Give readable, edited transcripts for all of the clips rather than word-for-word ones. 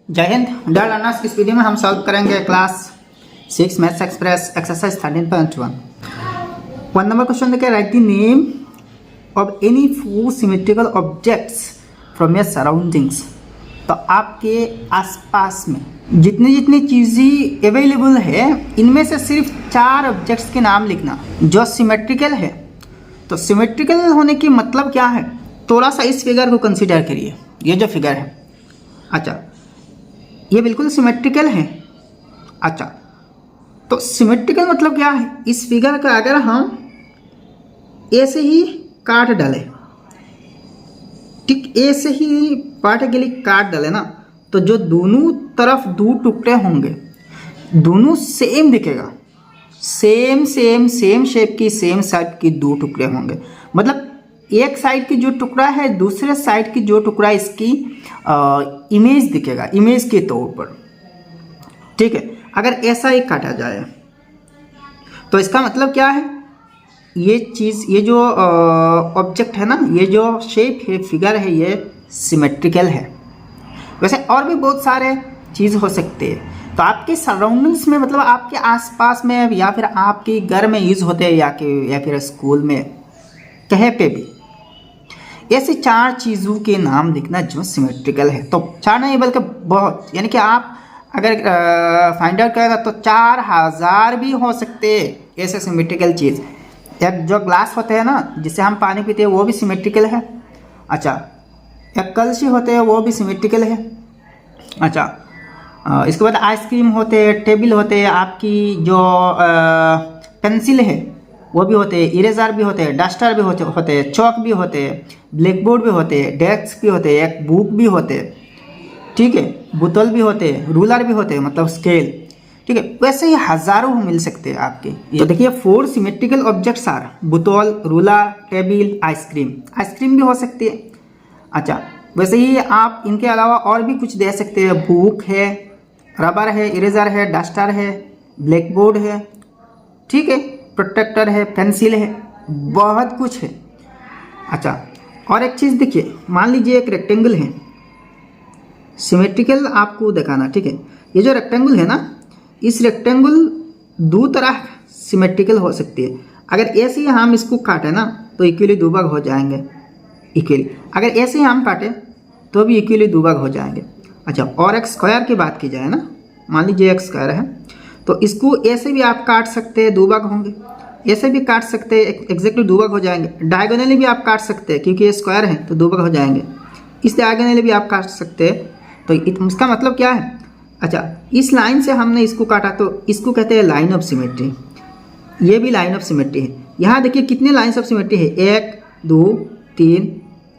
जय हिंद dear learners. इस वीडियो में हम सॉल्व करेंगे class 6 maths express exercise 13.1। 1 number question देखिए, write the name of any 4 symmetrical objects from your surroundings. तो आपके आसपास में जितनी जितनी चीज़ें अवेलेबल है इनमें से सिर्फ 4 ऑब्जेक्ट्स के नाम लिखना जो सिमेट्रिकल है। तो सिमेट्रिकल होने की मतलब क्या है, थोड़ा सा इस फिगर को कंसीडर करिए। ये जो फिगर है, अच्छा ये बिल्कुल सिमेट्रिकल है। अच्छा तो सिमेट्रिकल मतलब क्या है, इस फिगर का अगर हम ऐसे ही काट डालें, ठीक ऐसे ही पार्टिकली काट डालें ना, तो जो दोनों तरफ 2 टुकड़े होंगे दोनों सेम दिखेगा, सेम शेप की सेम साइड की 2 टुकड़े होंगे। मतलब एक साइड की जो टुकड़ा है दूसरे साइड की जो टुकड़ा इसकी इमेज दिखेगा, इमेज के तौर पर। ठीक है, अगर ऐसा ही काटा जाए तो इसका मतलब क्या है, ये चीज़, ये जो ऑब्जेक्ट है ना, ये जो शेप है, फिगर है, ये सिमेट्रिकल है। वैसे और भी बहुत सारे चीज़ हो सकते हैं। तो आपके सराउंडिंग्स में, मतलब आपके आसपास में या फिर आपके घर में यूज़ होते हैं या फिर स्कूल में कहीं पे भी ऐसे 4 चीज़ों के नाम लिखना जो सिमेट्रिकल है। तो 4 नहीं बल्कि बहुत, यानी कि आप अगर फाइंड आउट करेगा तो 4000 भी हो सकते हैं ऐसे सिमेट्रिकल चीज़। एक जो ग्लास होते हैं ना जिससे हम पानी पीते हैं वो भी सिमेट्रिकल है। अच्छा एक कलशी होते हैं वो भी सिमेट्रिकल है। अच्छा इसके बाद आइसक्रीम होते हैं, टेबल होते हैं, आपकी जो पेंसिल है वो भी होते हैं, इरेजर भी होते हैं, डस्टर भी होते हैं, चौक भी होते हैं, ब्लैक बोर्ड भी होते हैं, डेस्क भी होते हैं, एक बुक भी होते हैं, ठीक है, बोतल भी होते हैं, रूलर भी होते हैं, मतलब स्केल। ठीक है, वैसे ही हज़ारों मिल सकते हैं आपके। तो देखिए 4 सिमेट्रिकल ऑब्जेक्ट्स आर बोतल, रूलर, टेबल, आइसक्रीम। आइसक्रीम भी हो सकती है। अच्छा वैसे ही आप इनके अलावा और भी कुछ दे सकते हैं, बुक है, रबर है, इरेजर है, डस्टर है, ब्लैक बोर्ड है, ठीक है, प्रोटेक्टर है, पेंसिल है, बहुत कुछ है। अच्छा और एक चीज़ देखिए, मान लीजिए एक रेक्टेंगल है, सिमेट्रिकल आपको दिखाना, ठीक है। ये जो रेक्टेंगल है ना, इस रेक्टेंगल 2 तरह सिमेट्रिकल हो सकती है। अगर ऐसे ही हम इसको काटें ना तो इक्वली 2 भाग हो जाएंगे, इक्वली। अगर ऐसे ही हम काटें तो भी इक्वली 2 भाग हो जाएंगे। अच्छा और एक स्क्वायर की बात की जाए ना, मान लीजिए एक स्क्वायर है तो इसको ऐसे भी आप काट सकते हैं, 2 भाग होंगे, ऐसे भी काट सकते हैं, एग्जैक्टली 2 भाग हो जाएंगे। डायगोनली भी आप काट सकते हैं क्योंकि ये स्क्वायर है तो 2 भाग हो जाएंगे। इस डायगोनली भी आप काट सकते हैं। तो इसका मतलब क्या है, अच्छा इस लाइन से हमने इसको काटा तो इसको कहते हैं लाइन ऑफ सिमेट्री। ये भी लाइन ऑफ सिमेट्री है। यहाँ देखिए कितने लाइन्स ऑफ सिमेट्री है, 1 2 3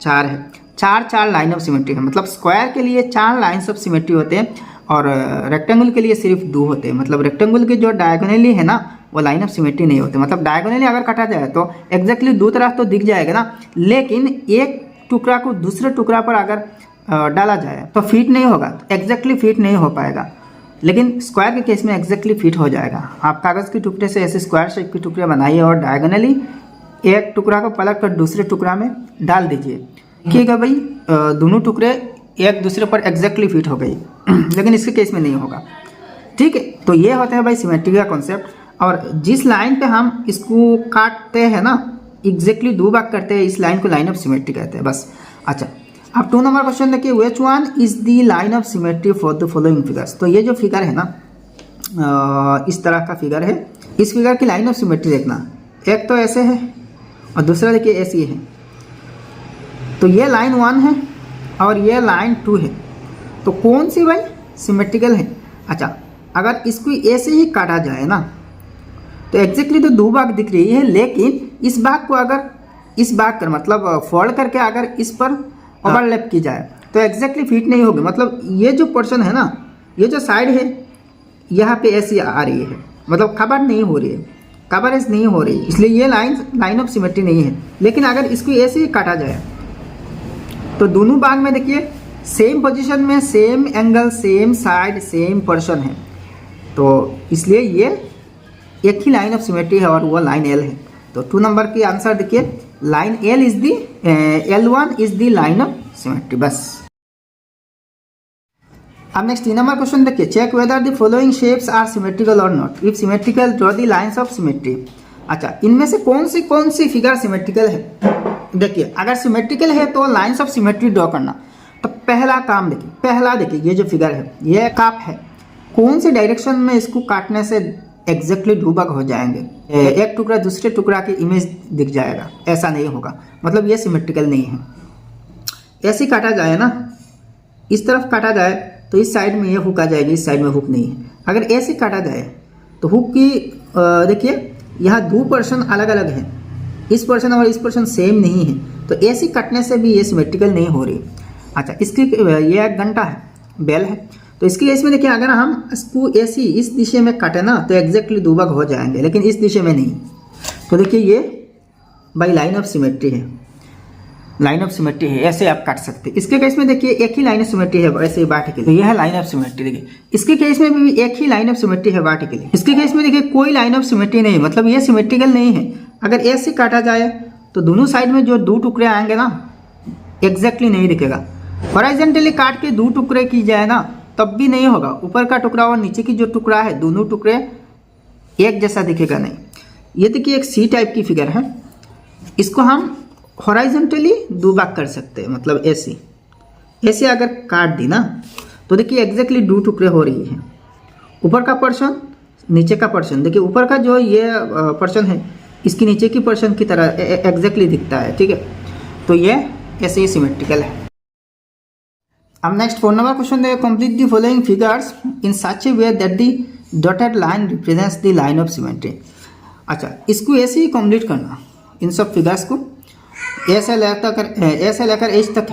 4 है, 4 लाइन ऑफ सिमेट्री है। मतलब स्क्वायर के लिए 4 लाइन्स ऑफ सिमेट्री होते हैं और रेक्टेंगल के लिए सिर्फ 2 होते हैं। मतलब रेक्टेंगल के जो डायगोनली है ना वो लाइन ऑफ सिमेट्री नहीं होते। मतलब डायगोनली अगर काटा जाए तो एग्जैक्टली 2 तरफ तो दिख जाएगा ना, लेकिन एक टुकड़ा को दूसरे टुकड़ा पर अगर डाला जाए तो फिट नहीं होगा, एग्जैक्टली फिट नहीं हो पाएगा। लेकिन स्क्वायर के केस में एग्जैक्टली फिट हो जाएगा। आप कागज़ के टुकड़े से ऐसे स्क्वायर शेप के टुकड़े बनाइए और डायगोनली एक टुकड़ा को पलट कर दूसरे टुकड़ा में डाल दीजिए, ठीक है भाई, दोनों टुकड़े एक दूसरे पर एग्जैक्टली फिट हो गई। लेकिन इसके केस में नहीं होगा, ठीक है। तो ये होता है भाई सिमेट्री का कॉन्सेप्ट। और जिस लाइन पे हम इसको काटते हैं ना, एग्जैक्टली 2 भाग करते हैं, इस लाइन को लाइन ऑफ सिमेट्री कहते हैं, बस। अच्छा अब 2 नंबर क्वेश्चन देखिए, which one is the line of symmetry for the following figures. तो ये जो फिगर है ना, इस तरह का फिगर है, इस फिगर की लाइन ऑफ सिमेट्री देखना, एक तो ऐसे है और दूसरा देखिए ऐसी है। तो ये लाइन 1 है और ये लाइन 2 है, तो कौन सी भाई सिमेट्रिकल है। अच्छा अगर इसको ऐसे ही काटा जाए ना तो एग्जैक्टली तो 2 भाग दिख रही है, लेकिन इस भाग को अगर इस भाग कर मतलब फोल्ड करके अगर इस पर ओवरलैप की जाए तो एग्जैक्टली फिट नहीं होगी। मतलब ये जो पोर्शन है ना, ये जो साइड है यहाँ पे ऐसी आ रही है, मतलब कवर नहीं हो रही है, कवरेज नहीं हो रही, इसलिए ये लाइन ऑफ सिमेट्री नहीं है। लेकिन अगर इसको ऐसे ही काटा जाए तो दोनों भाग में देखिए सेम पोजीशन में, same angle, same side, same portion है, तो इसलिए ये एक ही लाइन ऑफ सिमेट्री है और वो लाइन एल है। तो 2 नंबर की आंसर देखिए, line L is the L1 is the line of symmetry, बस। अब नेक्स्ट 3 नंबर क्वेश्चन देखिए, check whether the following shapes are symmetrical और not, if symmetrical draw the lines of symmetry. अच्छा, इनमें से कौन सी फिगर सिमेट्रिकल है। देखिए अगर सिमेट्रिकल है तो लाइंस ऑफ सिमेट्री ड्रॉ करना। तो पहला देखिए ये जो फिगर है ये काप है, कौन से डायरेक्शन में इसको काटने से एग्जैक्टली दो भाग हो जाएंगे, एक टुकड़ा दूसरे टुकड़ा की इमेज दिख जाएगा, ऐसा नहीं होगा, मतलब ये सिमेट्रिकल नहीं है। ऐसे काटा जाए ना, इस तरफ काटा जाए तो इस साइड में ये हुक आ जाएगी, इस साइड में हुक नहीं है। अगर ऐसे काटा जाए तो हुक की देखिए यहाँ 2 पोर्शन अलग अलग है, इस पोर्शन और इस पोर्शन सेम नहीं है, तो ऐसे काटने से भी ये सिमेट्रिकल नहीं हो रही। अच्छा, इसकी ये एक घंटा है, बेल है, तो इसकी केस में देखिए अगर हम इसको ऐसी इस दिशा में काटे ना तो एग्जैक्टली 2 भाग हो जाएंगे, लेकिन इस दिशा में नहीं। तो देखिए ये बाई लाइन ऑफ सिमेट्री है, लाइन ऑफ सिमेट्री है, ऐसे आप काट सकते हैं। इसके केस में देखिए एक ही लाइन ऑफ सिमेट्री है ऐसे वर्टिकली, तो यह है लाइन ऑफ सिमेट्री। देखिए इसके केस में भी एक ही लाइन ऑफ सिमेट्री है वर्टिकली, इसके केस में देखिए कोई लाइन ऑफ सिमेट्री नहीं, मतलब ये सिमेट्रिकल नहीं है। अगर ऐसे काटा जाए तो दोनों साइड में जो 2 टुकड़े आएंगे ना एग्जैक्टली नहीं दिखेगा। हॉरिजॉन्टली काट के 2 टुकड़े की जाए ना तब भी नहीं होगा, ऊपर का टुकड़ा और नीचे की जो टुकड़ा है दोनों टुकड़े एक जैसा दिखेगा नहीं। ये देखिए एक सी टाइप की फिगर है, इसको हम हॉरिजॉन्टली 2 भाग कर सकते हैं, मतलब ऐसे अगर काट दी ना तो देखिए एग्जैक्टली 2 टुकड़े हो रही है, ऊपर का पोर्शन नीचे का पोर्शन। देखिए ऊपर का जो ये पोर्शन है इसकी नीचे की पोर्शन की तरह एग्जैक्टली दिखता है, ठीक है। तो ये ऐसे ही सिमेट्रिकल है। अब नेक्स्ट 4 नंबर क्वेश्चन देखिए, complete the following figures in such A way that the dotted line represents the line of symmetry. अच्छा, इसको ऐसे ही कंप्लीट करना, इन सब फिगर्स को ऐसे लेकर एज तक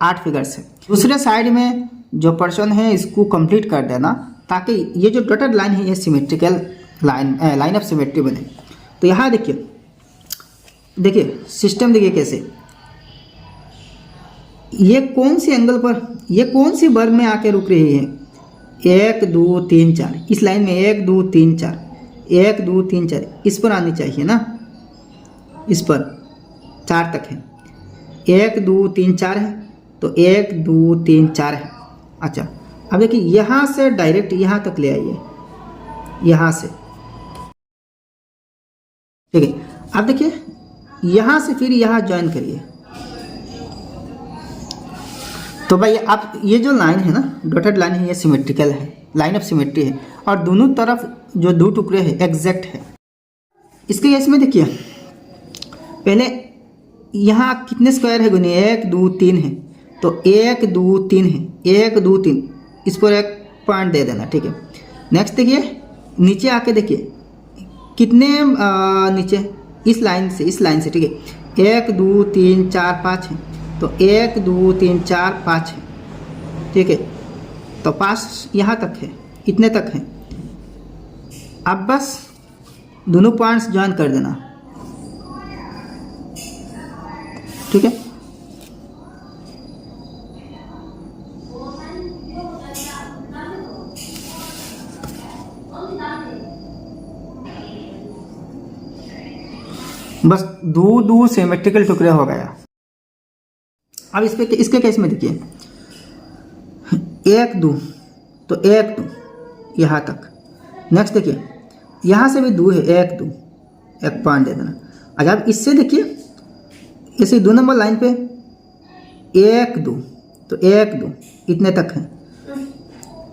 8 फिगर्स है। दूसरे साइड में जो पोर्शन है इसको कंप्लीट कर देना ताकि ये जो डॉटेड लाइन है ये सिमेट्रिकल लाइन ऑफ सिमेट्री बने। तो यहाँ देखिए सिस्टम देखिए कैसे, ये कौन सी एंगल पर, ये कौन सी बर में आके रुक रही है, 1 2 3 4, इस लाइन में 1 2 3 4, 1 2 3 4 इस पर आनी चाहिए ना, इस पर 4 तक है, 1 2 3 4 है, तो 1 2 3 4 है। अच्छा, अब देखिए यहाँ से डायरेक्ट यहाँ तक ले आइए, यहाँ से, ठीक है। अब देखिए यहाँ से फिर यहाँ ज्वाइन करिए, तो भाई आप ये जो लाइन है ना डॉटेड लाइन है ये सिमेट्रिकल है, लाइन ऑफ सिमेट्री है, और दोनों तरफ जो 2 टुकड़े हैं एग्जैक्ट है। इसके केस में देखिए पहले यहाँ कितने स्क्वायर है गुने, 1 2 3 है, तो 1 2 3 है, 1 2 3, इस पर एक पॉइंट दे देना, ठीक है। नेक्स्ट देखिए नीचे आके देखिए कितने नीचे इस लाइन से, ठीक है, 1 2 3 4 5 है, तो 1 2 3 4 5 है, ठीक है। तो 5 यहाँ तक है, इतने तक है। अब बस दोनों पॉइंट्स ज्वाइन कर देना, ठीक है। बस 2 सिमेट्रिकल टुकड़े हो गया। अब इसके केस में देखिए 1 2, तो 1 2 यहाँ तक। नेक्स्ट देखिए यहाँ से भी 2 है, 1 2, एक पॉइंट दे देना। अच्छा, अब इससे देखिए इसी 2 नंबर लाइन पे 1 2, तो 1 2 इतने तक है,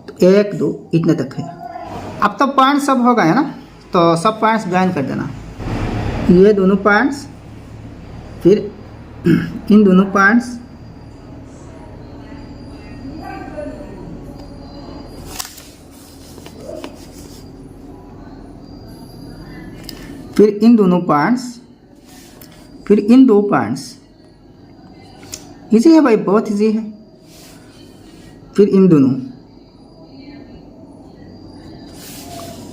तो 1 2 इतने तक है। अब तो पॉइंट सब हो गए ना, तो सब पॉइंट्स ज्वाइन कर देना, ये दोनों पॉइंट्स, फिर इन दोनों पॉइंट्स, फिर इन दोनों पॉइंट्स, फिर इन 2 पॉइंट्स। इजी है भाई, बहुत इजी है। फिर इन दोनों,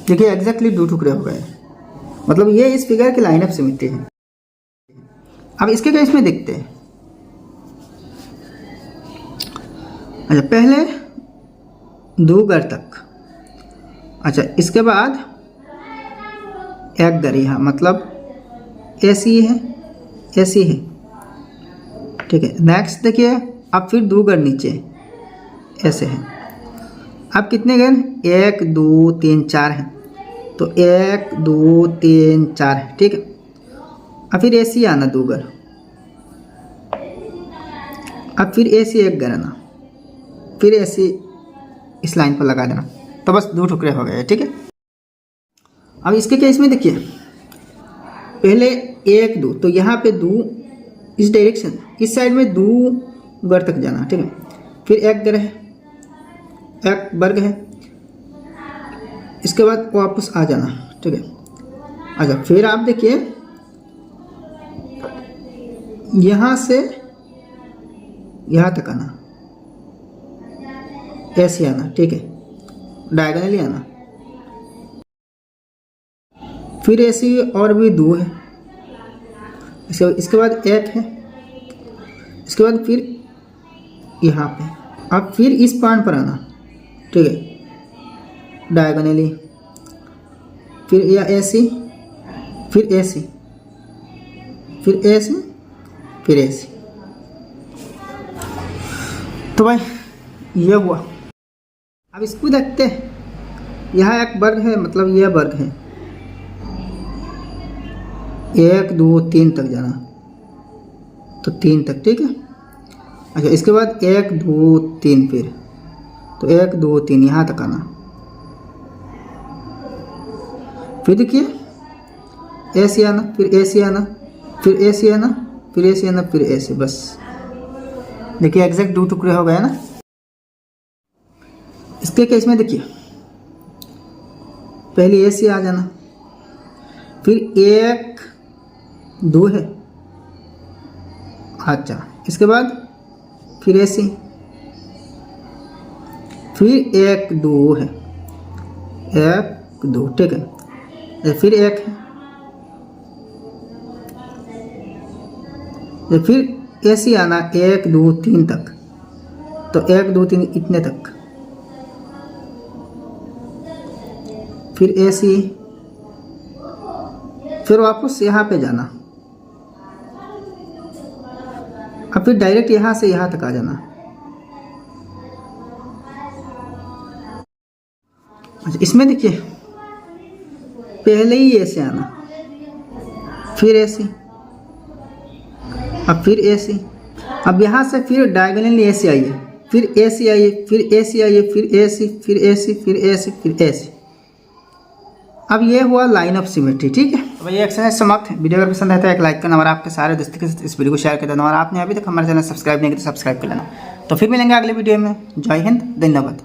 देखिए एग्जैक्टली 2 टुकड़े हो गए, मतलब ये इस फिगर की लाइन ऑफ सिमेट्री है। अब इसके केस में देखते हैं। अच्छा, पहले 2 घर तक, अच्छा इसके बाद 1 घर यहाँ, मतलब ऐसी है, ठीक है। नेक्स्ट देखिए अब फिर 2 घर नीचे, ऐसे हैं। अब कितने गए? 1 2 3 4 हैं, तो 1 2 3 4 है, ठीक है। अब फिर ऐसे आना 2 घर, अब फिर ऐसे 1 घर आना, फिर ऐसे इस लाइन पर लगा देना, तो बस 2 टुकड़े हो गए, ठीक है। अब इसके केस में देखिए, पहले 1 2, तो यहाँ पे 2 इस डायरेक्शन, इस साइड में 2 घर तक जाना, ठीक है। फिर 1 घर है, 1 वर्ग है, इसके बाद वापस आ जाना, ठीक है। अच्छा, फिर आप देखिए यहाँ से यहाँ तक आना, ऐसे आना, ठीक है, डायगोनली आना। फिर ऐसे और भी 2 है, इसके बाद 1 है, इसके बाद फिर यहाँ पे, अब फिर इस पॉइंट पर आना, ठीक है, डायगोनली, फिर या ऐसी, फिर ऐसी, फिर ऐसी, फिर ऐसी। तो भाई ये हुआ। अब इसको देखते हैं, यहाँ एक वर्ग है, मतलब यह वर्ग है, 1 2 3 तक जाना, तो 3 तक, ठीक है। अच्छा, इसके बाद 1 2 3, फिर तो 1 2 3 यहाँ तक आना, फिर देखिए ऐसे आना, फिर ऐसे आना, फिर ऐसे आना, फिर ऐसे आना, फिर ऐसे, बस देखिए एग्जैक्ट 2 टुकड़े हो गए ना। इसके केस में देखिए, पहले ऐसे आ जाना, फिर 1 2 है, अच्छा, इसके बाद फिर ऐसे, फिर 1 2 है, 1 2, ठीक है, फिर 1 है, फिर ऐसे आना 1 2 3 तक, तो 1 2 3 इतने तक, फिर ऐसे, फिर वापस यहाँ पे जाना, अब फिर डायरेक्ट यहाँ से यहाँ तक आ जाना। अच्छा, इसमें देखिए पहले ही ऐसे आना, फिर ऐसे, अब फिर ऐसे, अब यहाँ से फिर डायगोनली ऐसे आइए, फिर ऐसे आइए, फिर ऐसे आइए, फिर ऐसे, फिर ऐसे, फिर ऐसे, फिर ऐसे। अब ये हुआ लाइन ऑफ सिमेट्री, ठीक है। तो भाई एक्सरसाइज समाप्त है। वीडियो अगर पसंद आता है एक लाइक करना और आपके सारे दोस्तों के साथ इस वीडियो को शेयर कर देना, और आपने अभी तक हमारे चैनल सब्सक्राइब नहीं किया तो सब्सक्राइब कर लेना। तो फिर मिलेंगे अगले वीडियो में। जय हिंद, धन्यवाद।